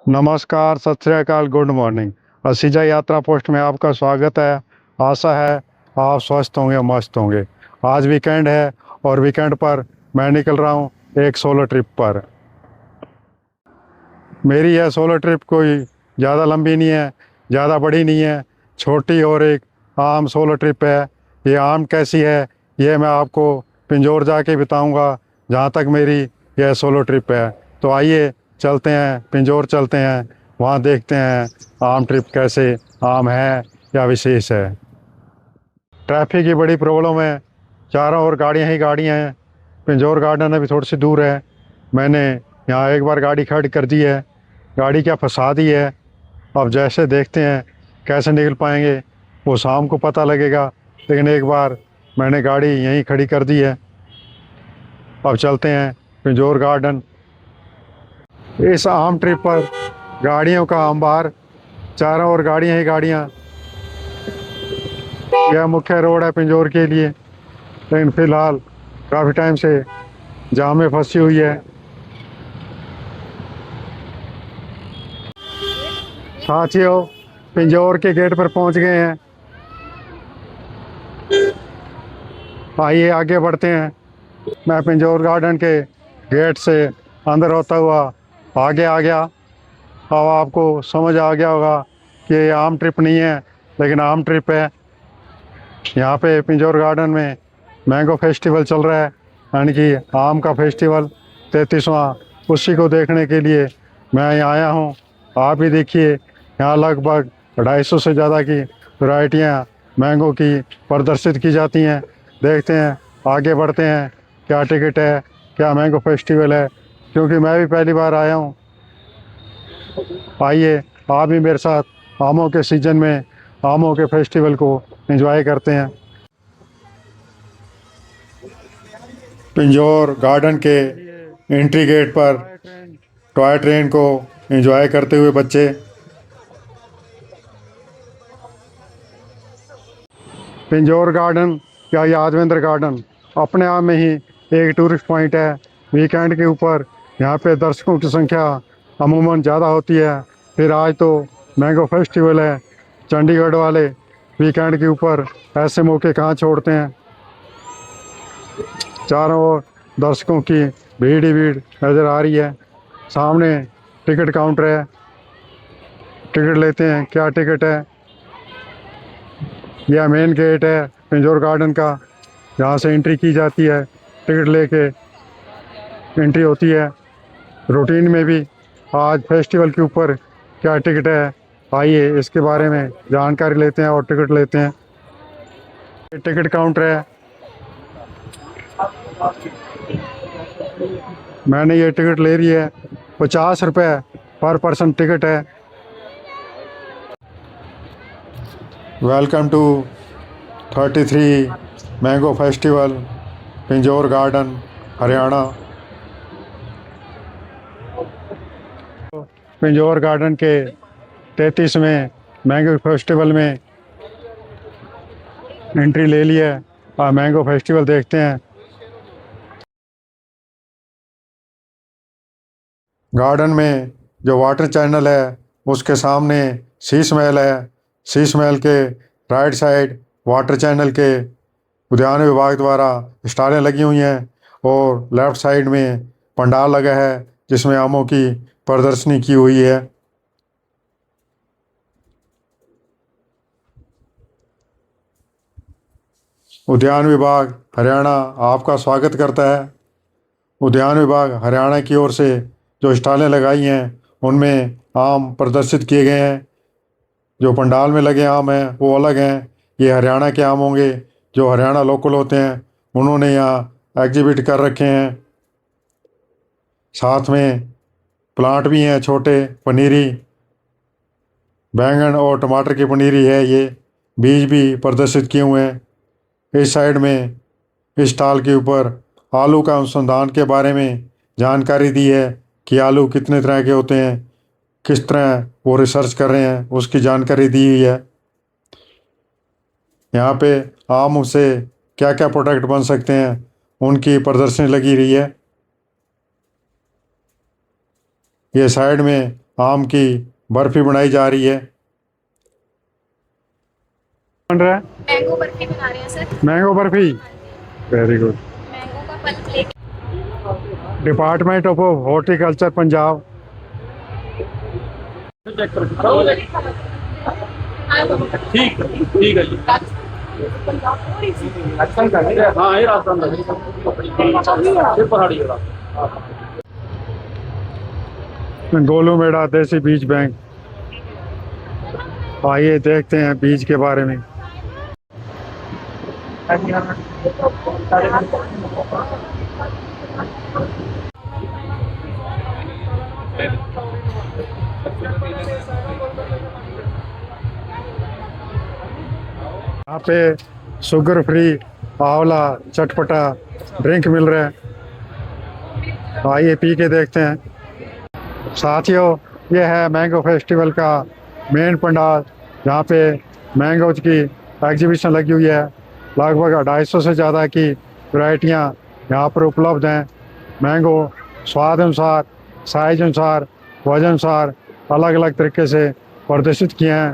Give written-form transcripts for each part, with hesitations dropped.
नमस्कार, सत श्री अकाल, गुड मॉर्निंग। असीजा यात्रा पोस्ट में आपका स्वागत है। आशा है आप स्वस्थ होंगे, मस्त होंगे। आज वीकेंड है और वीकेंड पर मैं निकल रहा हूँ एक सोलो ट्रिप पर। मेरी यह सोलो ट्रिप कोई ज़्यादा लंबी नहीं है, ज़्यादा बड़ी नहीं है, छोटी और एक आम सोलो ट्रिप है। ये आम कैसी है ये मैं आपको पिंजौर जाके बताऊंगा, जहाँ तक मेरी यह सोलो ट्रिप है। तो आइए चलते हैं, पिंजौर चलते हैं, वहाँ देखते हैं आम ट्रिप कैसे आम है या विशेष है। ट्रैफिक की बड़ी प्रॉब्लम है, चारों ओर गाड़ियाँ ही गाड़ियाँ हैं। पिंजौर गार्डन अभी थोड़ी सी दूर है। मैंने यहाँ एक बार गाड़ी खड़ी कर दी है, गाड़ी क्या फंसा दी है। अब जैसे देखते हैं कैसे निकल पाएंगे वो शाम को पता लगेगा, लेकिन एक बार मैंने गाड़ी यहीं खड़ी कर दी है। अब चलते हैं पिंजौर गार्डन। इस आम ट्रिप पर गाड़ियों का अंबार, चारों ओर गाड़ियाँ ही गाड़ियाँ। यह मुख्य रोड है पिंजौर के लिए, लेकिन फ़िलहाल काफ़ी टाइम से जाम में फंसी हुई है। साथियों, पिंजौर के गेट पर पहुंच गए हैं। आइए आगे बढ़ते हैं। मैं पिंजौर गार्डन के गेट से अंदर होता हुआ आगे आ गया। अब आपको समझ आ गया होगा कि ये आम ट्रिप नहीं है, लेकिन आम ट्रिप है। यहाँ पे पिंजौर गार्डन में मैंगो फेस्टिवल चल रहा है, यानी कि आम का फेस्टिवल 33वां। उसी को देखने के लिए मैं यहाँ आया हूँ। आप भी देखिए, यहाँ लगभग 250 से ज़्यादा की वैरायटियाँ मैंगो की प्रदर्शित की जाती हैं। देखते हैं, आगे बढ़ते हैं, क्या टिकट है, क्या मैंगो फेस्टिवल है, क्योंकि मैं भी पहली बार आया हूँ। आइए आप भी मेरे साथ आमों के सीज़न में आमों के फेस्टिवल को एंजॉय करते हैं। पिंजौर गार्डन के एंट्री गेट पर टॉय ट्रेन को एंजॉय करते हुए बच्चे। पिंजौर गार्डन या यादवेंद्र गार्डन अपने आप में ही एक टूरिस्ट पॉइंट है। वीकेंड के ऊपर यहाँ पे दर्शकों की संख्या अमूमन ज़्यादा होती है। फिर आज तो मैंगो फेस्टिवल है। चंडीगढ़ वाले वीकेंड के ऊपर ऐसे मौके कहाँ छोड़ते हैं। चारों ओर दर्शकों की भीड़ ही भीड़ नज़र आ रही है। सामने टिकट काउंटर है, टिकट लेते हैं। क्या टिकट है? यह मेन गेट है पिंजौर गार्डन का, जहाँ से एंट्री की जाती है। टिकट लेके एंट्री होती है। रूटीन में भी आज फेस्टिवल के ऊपर क्या टिकट है, आइए इसके बारे में जानकारी लेते हैं और टिकट लेते हैं। ये टिकट काउंटर है। मैंने ये टिकट ले रही है, 50 रुपये पर पर्सन टिकट है। Welcome to 33 mango festival, Pinjore garden, Haryana. Pinjore garden के 33वें मैंगो फेस्टिवल में एंट्री ले ली है। मैंगो फेस्टिवल देखते हैं। गार्डन में जो वाटर चैनल है उसके सामने शीश महल है। शीश महल के राइट साइड वाटर चैनल के उद्यान विभाग द्वारा स्टालें लगी हुई हैं, और लेफ्ट साइड में पंडाल लगा है जिसमें आमों की प्रदर्शनी की हुई है। उद्यान विभाग हरियाणा आपका स्वागत करता है। उद्यान विभाग हरियाणा की ओर से जो स्टालें लगाई हैं उनमें आम प्रदर्शित किए गए हैं। जो पंडाल में लगे आम हैं वो अलग हैं, ये हरियाणा के आम होंगे। जो हरियाणा लोकल होते हैं उन्होंने यहाँ एग्जिबिट कर रखे हैं। साथ में प्लांट भी हैं छोटे, पनीरी, बैंगन और टमाटर की पनीरी है। ये बीज भी प्रदर्शित किए हुए हैं। इस साइड में इस स्टॉल के ऊपर आलू का अनुसंधान के बारे में जानकारी दी है कि आलू कितने तरह के होते हैं, किस तरह वो रिसर्च कर रहे हैं, उसकी जानकारी दी हुई है। यहाँ पे आम से क्या क्या प्रोडक्ट बन सकते हैं उनकी प्रदर्शनी लगी रही है। ये साइड में आम की बर्फ़ी बनाई जा रही है। बन रहा है मैंगो बर्फी बना रहे हैं sir. Mango barfi. Very good. Mango का पल्प लेके डिपार्टमेंट ऑफ हॉर्टिकल्चर पंजाब। ठीक ठीक है जी। हाँ ये रास्ता फिर पहाड़ी वाला। गोलू मेड़ा देसी बीज बैंक। आइए देखते हैं बीज के बारे में। यहाँ पे शुगर फ्री आंवला चटपटा ड्रिंक मिल रहा है। आइए पी के देखते हैं। साथियों, ये है मैंगो फेस्टिवल का मेन पंडाल, जहाँ पे मैंगोज की एग्जीबिशन लगी हुई है। लगभग 250 से ज़्यादा की वैरायटियाँ यहाँ पर उपलब्ध हैं। मैंगो स्वाद अनुसार, साइज अनुसार, वजन अनुसार अलग अलग तरीके से प्रदर्शित किए हैं।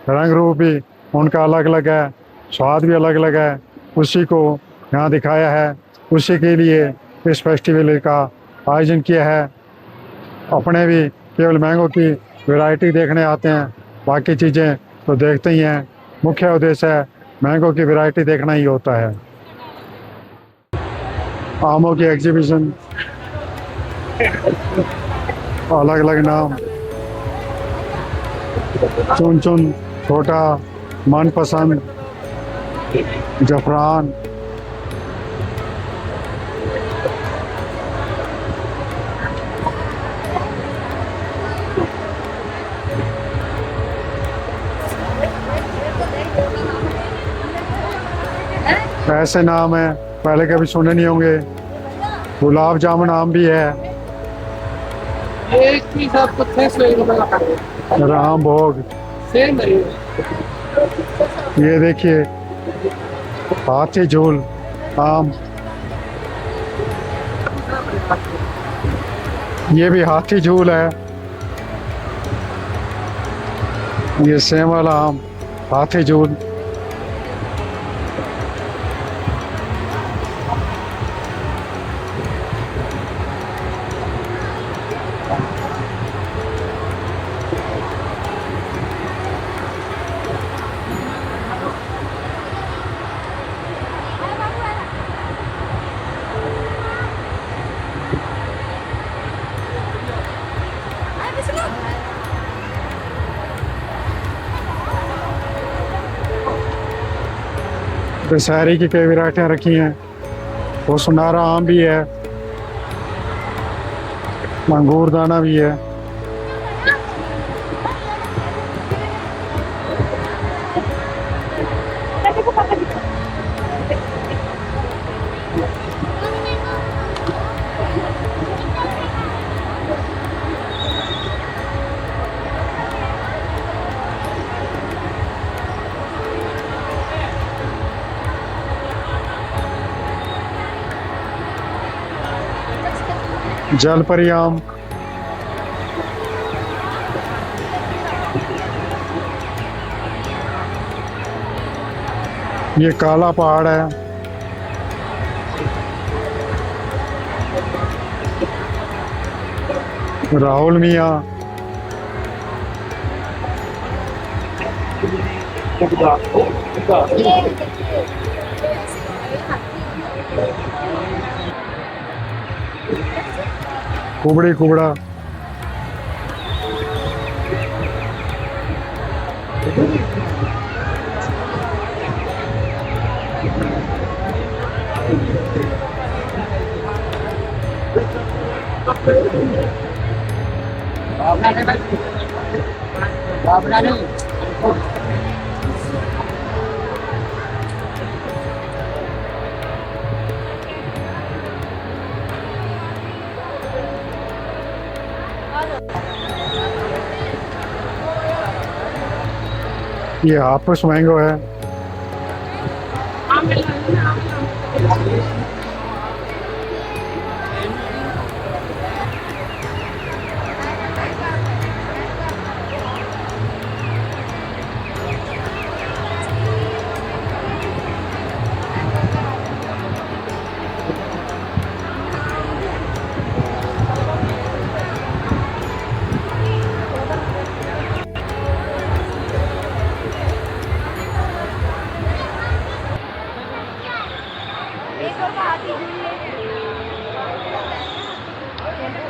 रंग रूप भी उनका अलग अलग है, स्वाद भी अलग अलग है। उसी को यहाँ दिखाया है, उसी के लिए इस फेस्टिवल का आयोजन किया है। अपने भी केवल मैंगो की वैरायटी देखने आते हैं, बाकी चीज़ें तो देखते ही हैं। मुख्य उद्देश्य है मैंगो की वैरायटी देखना ही होता है। आमों की एग्जीबिशन, अलग अलग नाम, चुन चुन, छोटा, मनपसंद, जफरान। ऐसे नाम है पहले कभी सुने नहीं होंगे। गुलाब जामुन आम भी है, एक ही सब कुछ है राम भोग। सेम है। ये देखिए हाथी झूल आम, ये भी हाथी झूल है। ये सेम वाला आम हाथी झूल। दशहरी की कई वैरायटियाँ रखी हैं। वो सुनारा आम भी है, अंगूर दाना भी है। जलपरी आम, ये काला पहाड़ है। राहुल मियाँ, कुबड़ी कुबड़ा, ये हापुस मैंगो है।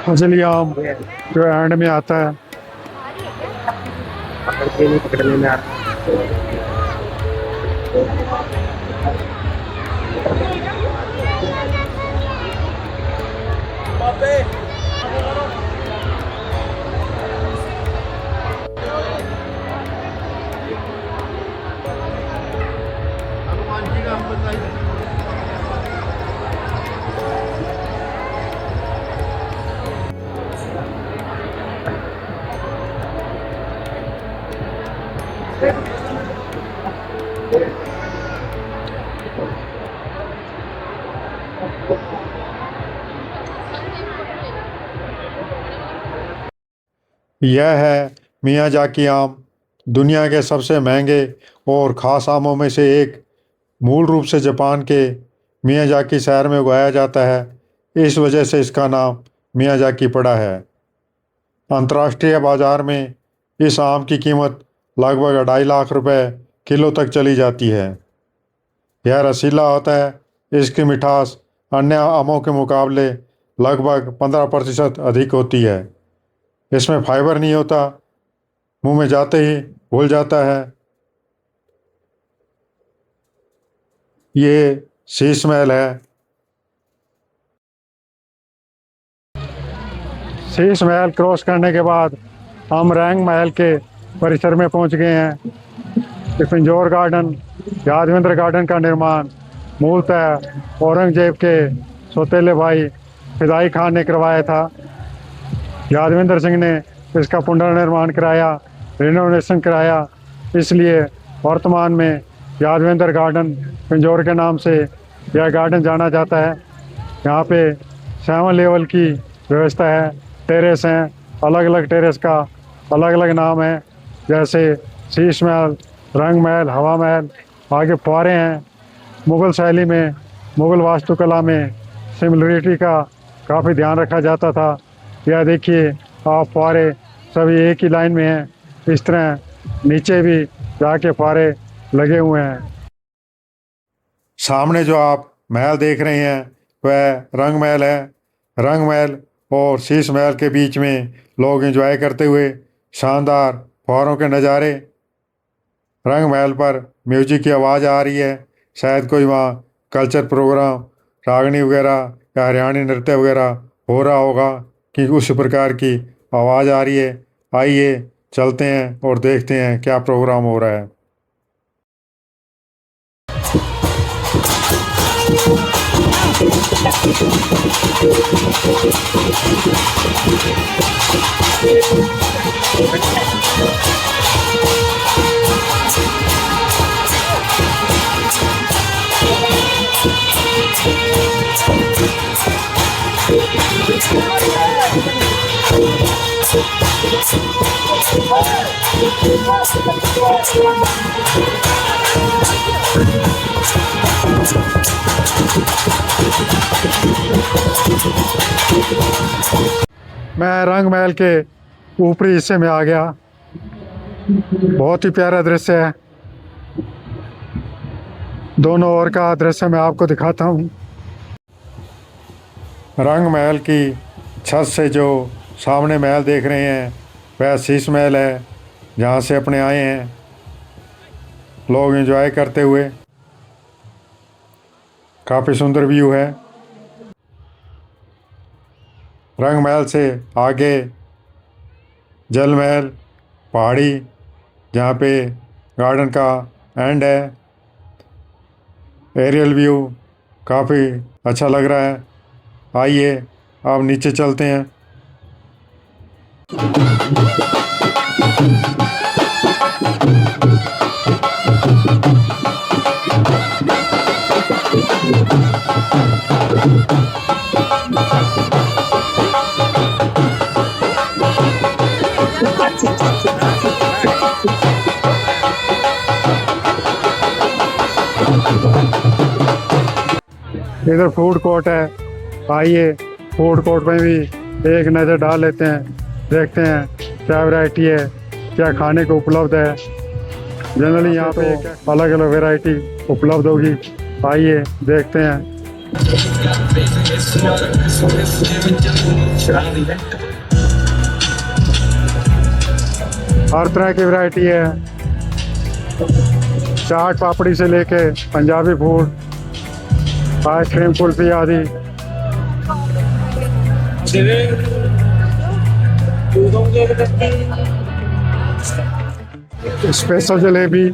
फजली आम जो एंड में आता है। पकड़ के नहीं पकड़ने में आता। यह है मियाजाकी आम, दुनिया के सबसे महंगे और ख़ास आमों में से एक। मूल रूप से जापान के मियाजाकी शहर में उगाया जाता है, इस वजह से इसका नाम मियाजाकी पड़ा है। अंतर्राष्ट्रीय बाज़ार में इस आम की कीमत लगभग 2.5 लाख रुपए किलो तक चली जाती है। यह रसीला होता है, इसकी मिठास अन्य आमों के मुकाबले लगभग 15% अधिक होती है। इसमें फाइबर नहीं होता, मुंह में जाते ही घुल जाता है। ये शीश महल है। शीश महल क्रॉस करने के बाद हम रंग महल के परिसर में पहुंच गए हैं। पिंजौर गार्डन, यादवेंद्र गार्डन का निर्माण मूलतः औरंगजेब के सौतेले भाई फिदाई खान ने करवाया था। यादवेंद्र सिंह ने इसका पुनर्निर्माण कराया, रिनोवेशन कराया, इसलिए वर्तमान में यादवेंद्र गार्डन पिंजौर के नाम से यह गार्डन जाना जाता है। यहाँ पे 7 लेवल की व्यवस्था है, टेरेस हैं, अलग अलग टेरेस का अलग अलग नाम है, जैसे शीश महल, रंग महल, हवा महल। आगे फुहारे हैं। मुग़ल शैली में, मुग़ल वास्तुकला में सिमिलरिटी का काफ़ी ध्यान रखा जाता था। यह देखिए आप, फुहारे सभी एक ही लाइन में हैं। इस तरह नीचे भी जाके फुहारे लगे हुए हैं। सामने जो आप महल देख रहे हैं वह रंग महल है। रंग महल और शीश महल के बीच में लोग एंजॉय करते हुए शानदार फुहारों के नज़ारे। रंग महल पर म्यूजिक की आवाज़ आ रही है, शायद कोई वहाँ कल्चर प्रोग्राम, रागनी वगैरह या हरियाणी नृत्य वगैरह हो रहा होगा कि उस प्रकार की आवाज़ आ रही है। आइए चलते हैं और देखते हैं क्या प्रोग्राम हो रहा है। मैं रंग महल के ऊपरी हिस्से में आ गया। बहुत ही प्यारा दृश्य है। दोनों ओर का दृश्य मैं आपको दिखाता हूँ। रंग महल की छत से जो सामने महल देख रहे हैं वह शीश महल है, जहाँ से अपने आए हैं लोग एंजॉय करते हुए। काफ़ी सुंदर व्यू है। रंग महल से आगे जल महल, पहाड़ी, जहाँ पे गार्डन का एंड है। एरियल व्यू काफ़ी अच्छा लग रहा है। आइए अब नीचे चलते हैं। इधर फूड कोर्ट है, आइए फूड कोर्ट में भी एक नज़र डाल लेते हैं, देखते हैं क्या वैरायटी है, क्या खाने को उपलब्ध है। जनरली यहाँ पे अलग अलग वैरायटी उपलब्ध होगी। आइए देखते हैं हर तरह की वैरायटी है, चाट पापड़ी से लेके पंजाबी फूड, आइसक्रीम, कुल्फी आदि। स्पेशल जलेबी,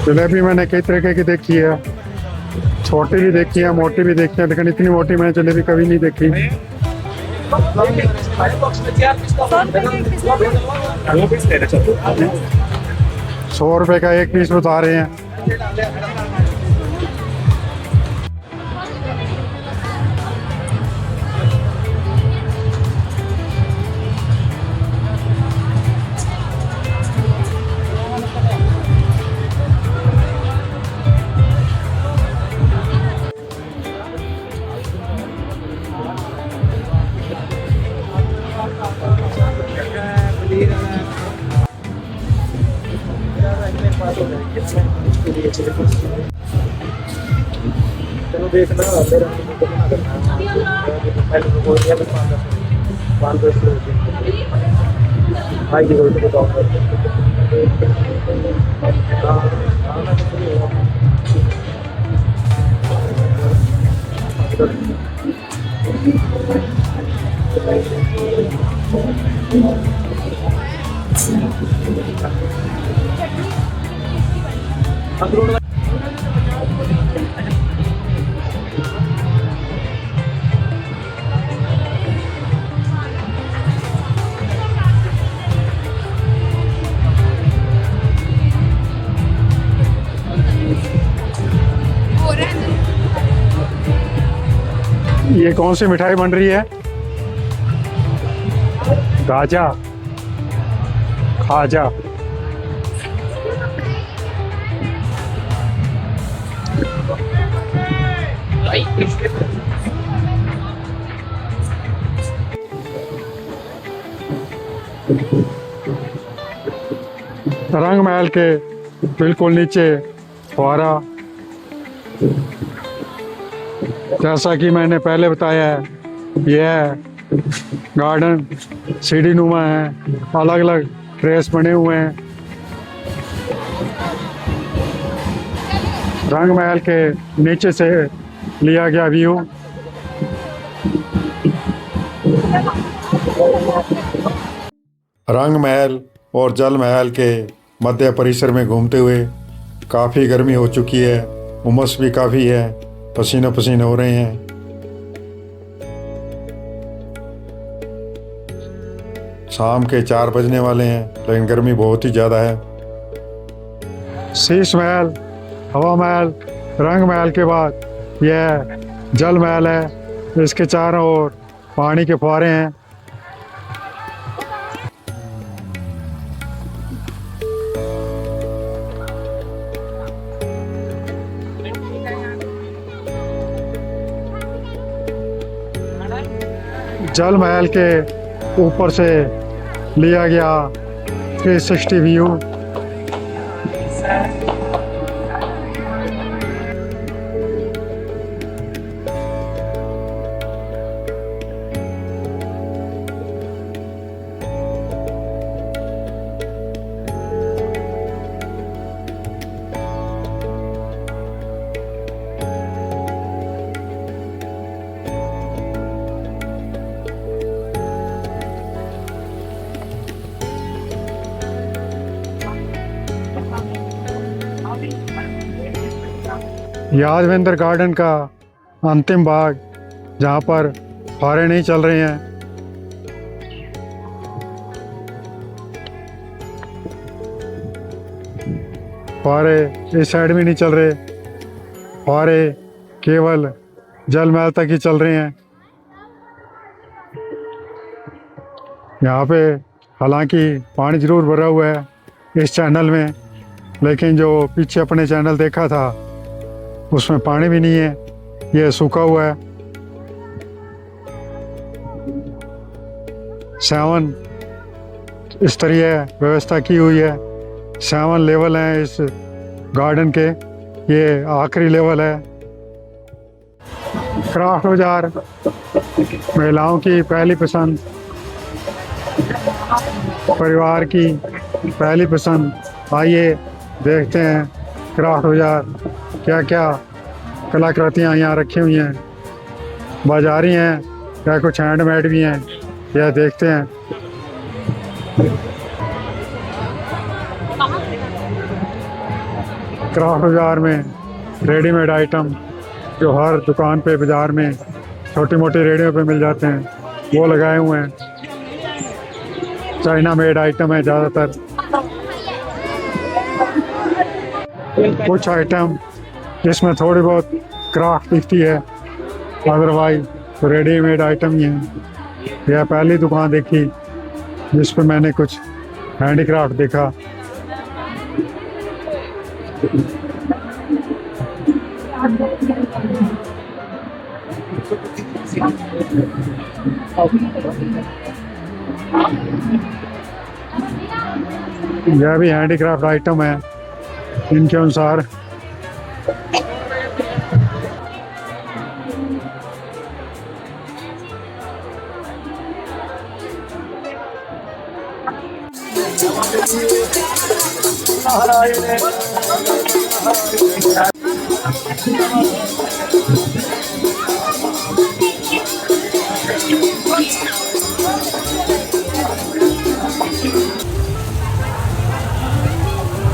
जलेबी मैंने कई तरीके की देखी है, छोटी भी देखी है, मोटी भी देखी है, लेकिन इतनी मोटी मैंने जलेबी कभी नहीं देखी। ₹100 का एक पीस बता रहे हैं। चलो देखना मेरा कितना करना है। पहले तो बोल दिया 5-10 भाई की बोलते बताओ। ये कौन सी मिठाई बन रही है? गाजा, खाजा। रंग महल के बिल्कुल नीचे फुहारा, जैसा कि मैंने पहले बताया है, यह गार्डन सीढ़ी नुमा है, अलग अलग ट्रेस बने हुए हैं। रंग महल के नीचे से लिया गया व्यू। रंग महल और जल महल के मध्य परिसर में घूमते हुए काफ़ी गर्मी हो चुकी है, उमस भी काफ़ी है, पसीने पसीने हो रहे हैं। शाम के 4 बजने वाले हैं, लेकिन गर्मी बहुत ही ज़्यादा है। शीश महल, हवा महल, रंग महल के बाद यह जल महल है। इसके चारों ओर पानी के फुहारे हैं। जल महल के ऊपर से लिया गया 360 व्यू। यादवेंद्र गार्डन का अंतिम भाग, जहाँ पर फुहारे नहीं चल रहे हैं। फुहारे इस साइड में नहीं चल रहे, फुहारे केवल जल महल तक ही चल रहे हैं। यहाँ पे हालांकि पानी ज़रूर भरा हुआ है इस चैनल में, लेकिन जो पीछे अपने चैनल देखा था उसमें पानी भी नहीं है, ये सूखा हुआ है। 7 स्तरीय व्यवस्था की हुई है, 7 लेवल हैं इस गार्डन के। ये आखिरी लेवल है। क्राफ्ट बाजार महिलाओं की पहली पसंद, परिवार की पहली पसंद। आइए देखते हैं क्राफ्ट बाजार क्या क्या कलाकृतियाँ यहाँ रखी हुई हैं। बाजारी हैं या कुछ हैंडमेड भी हैं, यह देखते हैं। क्राफ्ट बाजार में रेडीमेड आइटम जो हर दुकान पे बाजार में छोटी मोटी रेडियो पे मिल जाते हैं, वो लगाए हुए हैं। चाइना मेड आइटम है ज़्यादातर। कुछ आइटम जिसमें थोड़ी बहुत क्राफ्ट दिखती है, अदरवाइज तो रेडीमेड आइटम ही है। यह पहली दुकान देखी जिस पे मैंने कुछ हैंडीक्राफ्ट देखा। यह भी हैंडीक्राफ्ट आइटम है इनके अनुसार।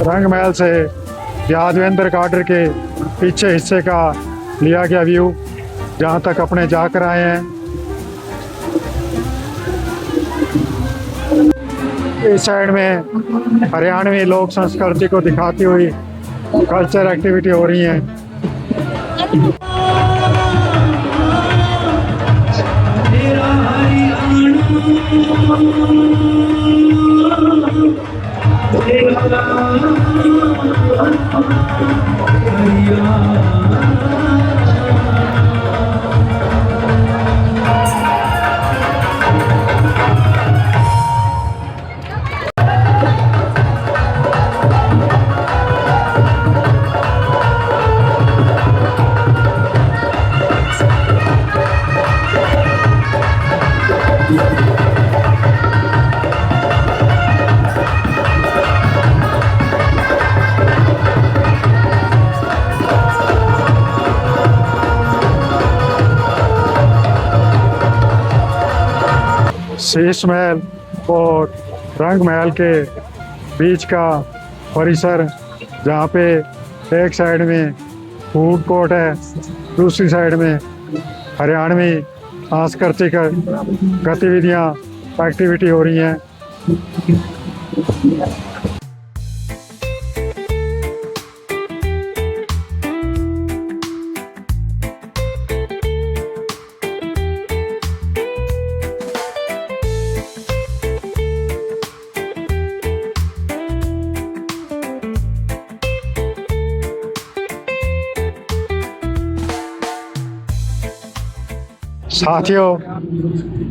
रंग महल से यादवेंद्र गार्डन के पीछे हिस्से का लिया गया व्यू, जहाँ तक अपने जाकर आए हैं। इस साइड में हरियाणवी लोक संस्कृति को दिखाती हुई कल्चर एक्टिविटी हो रही है। शीश महल और रंग महल के बीच का परिसर, जहाँ पे एक साइड में फूड कोर्ट है, दूसरी साइड में हरियाणवी सांस्कृतिक गतिविधियाँ एक्टिविटी हो रही हैं। साथियों,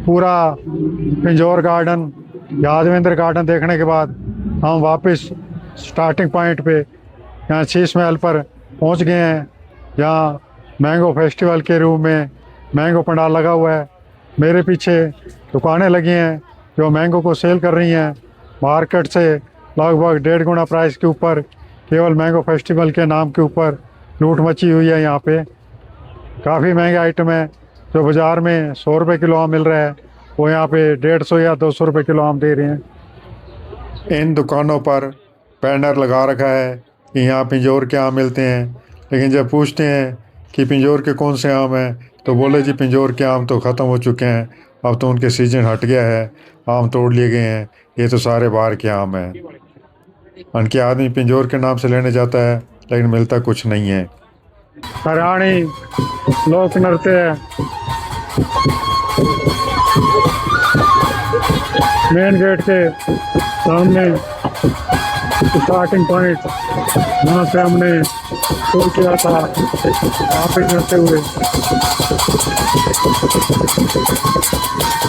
पूरा पिंजौर गार्डन, यादवेंद्र गार्डन देखने के बाद हम वापस स्टार्टिंग पॉइंट पे यहाँ शीश महल पर पहुँच गए हैं, जहाँ मैंगो फेस्टिवल के रूप में मैंगो पंडाल लगा हुआ है। मेरे पीछे दुकानें लगी हैं जो मैंगो को सेल कर रही हैं मार्केट से लगभग 1.5 गुना प्राइस के ऊपर। केवल मैंगो फेस्टिवल के नाम के ऊपर लूट मची हुई है। यहाँ पे काफ़ी महंगे आइटम है। जो बाज़ार में 100 रुपये किलो आम मिल रहा है, वो यहाँ पे 150 या 200 रुपये किलो आम दे रहे हैं। इन दुकानों पर बैनर लगा रखा है कि यहाँ पिंजौर के आम मिलते हैं, लेकिन जब पूछते हैं कि पिंजौर के कौन से आम हैं, तो बोले जी पिंजौर के आम तो ख़त्म हो चुके हैं, अब तो उनके सीजन हट गया है, आम तोड़ लिए गए हैं, ये तो सारे बाहर के आम हैं। उनके आदमी पिंजौर के नाम से लेने जाता है, लेकिन मिलता कुछ नहीं है। हरियाणी लोक नृत्य है। मेन गेट के सामने स्टार्टिंग पॉइंट, वहाँ से हमने शुरू किया था, वहाँ पे करते हुए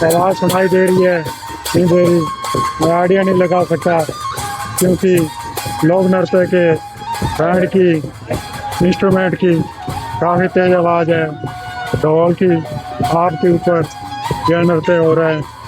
आवाज़ सुनाई दे रही है, नहीं दे रही मैं आइडिया नहीं लगा सकता, क्योंकि लोक नृत्य के बैंड की इंस्ट्रूमेंट की काफ़ी तेज आवाज़ है, ढोल की आपके ऊपर यह नृत्य हो रहा है।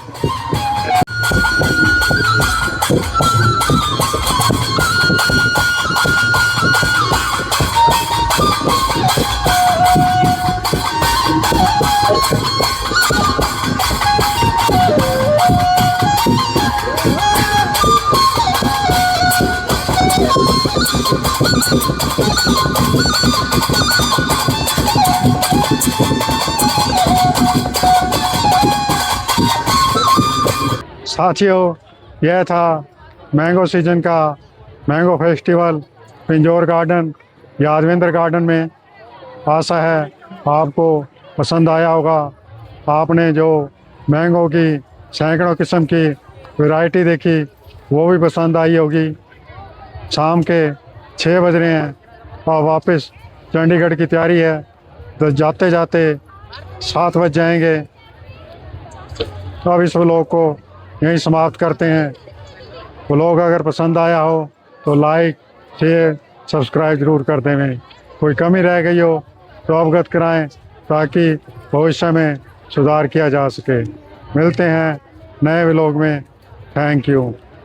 साथियों, यह था मैंगो सीजन का mango festival Pinjore garden Yadavindra garden में। आशा है आपको पसंद आया होगा। आपने जो मैंगो की सैकड़ों किस्म की वैरायटी देखी वो भी पसंद आई होगी। शाम के 6 बज रहे हैं और वापस चंडीगढ़ की तैयारी है, तो जाते जाते 7 बज जाएंगे। अब इस व्लॉग को यहीं समाप्त करते हैं। व्लॉग अगर पसंद आया हो तो लाइक शेयर सब्सक्राइब ज़रूर कर दें। कोई कमी रह गई हो तो अवगत कराएं ताकि भविष्य में सुधार किया जा सके। मिलते हैं नए व्लॉग में। Thank you.